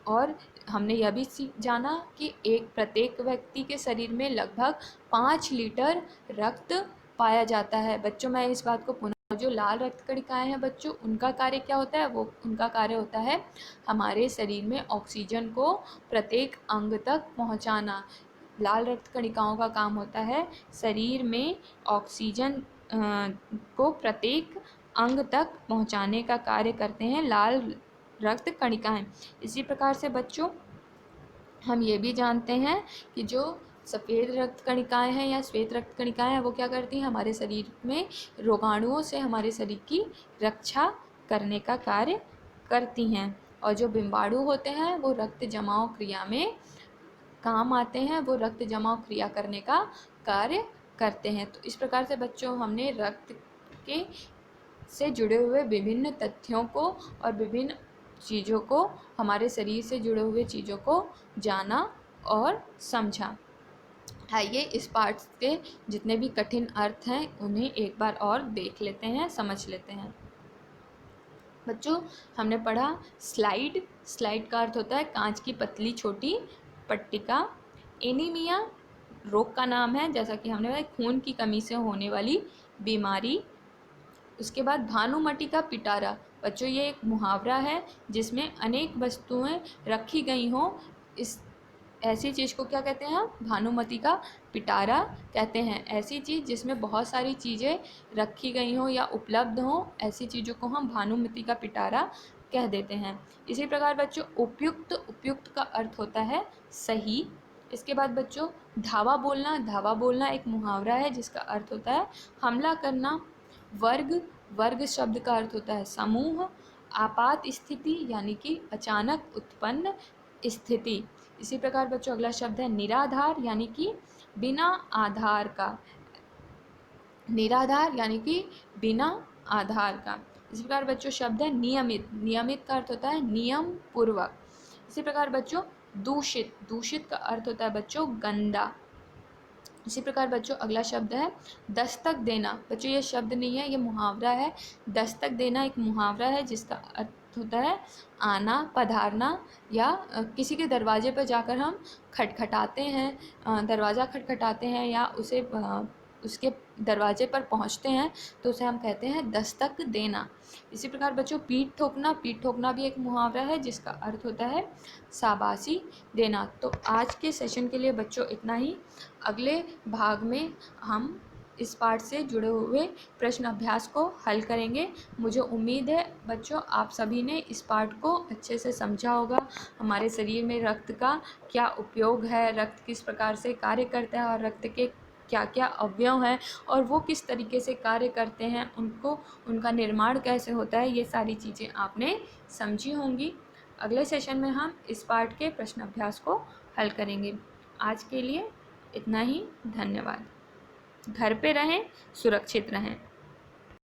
और हमने यह भी जाना कि प्रत्येक व्यक्ति के शरीर में लगभग 5 लीटर रक्त पाया जाता है। बच्चों, मैं इस बात को पुनः, जो लाल रक्त कणिकाएं हैं बच्चों, उनका कार्य क्या होता है? उनका कार्य होता है हमारे शरीर में ऑक्सीजन को प्रत्येक अंग तक पहुंचाना। लाल रक्त कणिकाओं का काम होता है शरीर में ऑक्सीजन को प्रत्येक अंग तक पहुंचाने का कार्य करते हैं लाल रक्त कणिकाएं। इसी प्रकार से बच्चों, हम ये भी जानते हैं कि जो सफ़ेद रक्त कणिकाएं हैं या श्वेत रक्त कणिकाएं हैं, वो क्या करती हैं? हमारे शरीर में रोगाणुओं से हमारे शरीर की रक्षा करने का कार्य करती हैं। और जो बिम्बाणु होते हैं वो रक्त जमाव क्रिया में काम आते हैं, वो रक्त जमाव क्रिया करने का कार्य करते हैं। तो इस प्रकार से बच्चों, हमने रक्त के से जुड़े हुए विभिन्न तथ्यों को और विभिन्न चीज़ों को, हमारे शरीर से जुड़े हुए चीज़ों को जाना और समझा। आइए इस पाठ के जितने भी कठिन अर्थ हैं उन्हें एक बार और देख लेते हैं, समझ लेते हैं। बच्चों, हमने पढ़ा स्लाइड। स्लाइड का अर्थ होता है कांच की पतली छोटी पट्टिका। एनीमिया रोग का नाम है, जैसा कि हमने बताया, खून की कमी से होने वाली बीमारी। उसके बाद भानुमति का पिटारा। बच्चों, ये एक मुहावरा है जिसमें अनेक वस्तुएं रखी गई हों, इस ऐसी चीज़ को क्या कहते हैं? हम भानुमति का पिटारा कहते हैं। ऐसी चीज़ जिसमें बहुत सारी चीज़ें रखी गई हों या उपलब्ध हों, ऐसी चीज़ों को हम भानुमति का पिटारा कह देते हैं। इसी प्रकार बच्चों, उपयुक्त। उपयुक्त का अर्थ होता है सही। इसके बाद बच्चों, धावा बोलना। धावा बोलना एक मुहावरा है जिसका अर्थ होता है हमला करना। वर्ग। वर्ग शब्द का अर्थ होता है समूह। आपात स्थिति यानी कि अचानक उत्पन्न स्थिति। इसी प्रकार बच्चों, अगला शब्द है निराधार, यानी कि बिना आधार का। निराधार यानी कि बिना आधार का। इसी प्रकार बच्चों, शब्द है नियमित। नियमित का अर्थ होता है नियम पूर्वक। इसी प्रकार बच्चों, दूषित। दूषित का अर्थ होता है बच्चों गंदा। इसी प्रकार बच्चों, अगला शब्द है दस्तक देना। बच्चों, ये शब्द नहीं है, ये मुहावरा है। दस्तक देना एक मुहावरा है जिसका अर्थ होता है आना, पधारना, या किसी के दरवाजे पर जाकर हम खटखटाते हैं, दरवाज़ा खटखटाते हैं या उसके दरवाजे पर पहुंचते हैं, तो उसे हम कहते हैं दस्तक देना। इसी प्रकार बच्चों, पीठ ठोकना। पीठ ठोकना भी एक मुहावरा है जिसका अर्थ होता है शाबाशी देना। तो आज के सेशन के लिए बच्चों इतना ही। अगले भाग में हम इस पाठ से जुड़े हुए प्रश्न अभ्यास को हल करेंगे। मुझे उम्मीद है बच्चों आप सभी ने इस पाठ को अच्छे से समझा होगा। हमारे शरीर में रक्त का क्या उपयोग है, रक्त किस प्रकार से कार्य करता है और रक्त के क्या क्या अवयव हैं और वो किस तरीके से कार्य करते हैं, उनका निर्माण कैसे होता है, ये सारी चीज़ें आपने समझी होंगी। अगले सेशन में हम इस पाठ के प्रश्न अभ्यास को हल करेंगे। आज के लिए इतना ही। धन्यवाद। घर पे रहें, सुरक्षित रहें।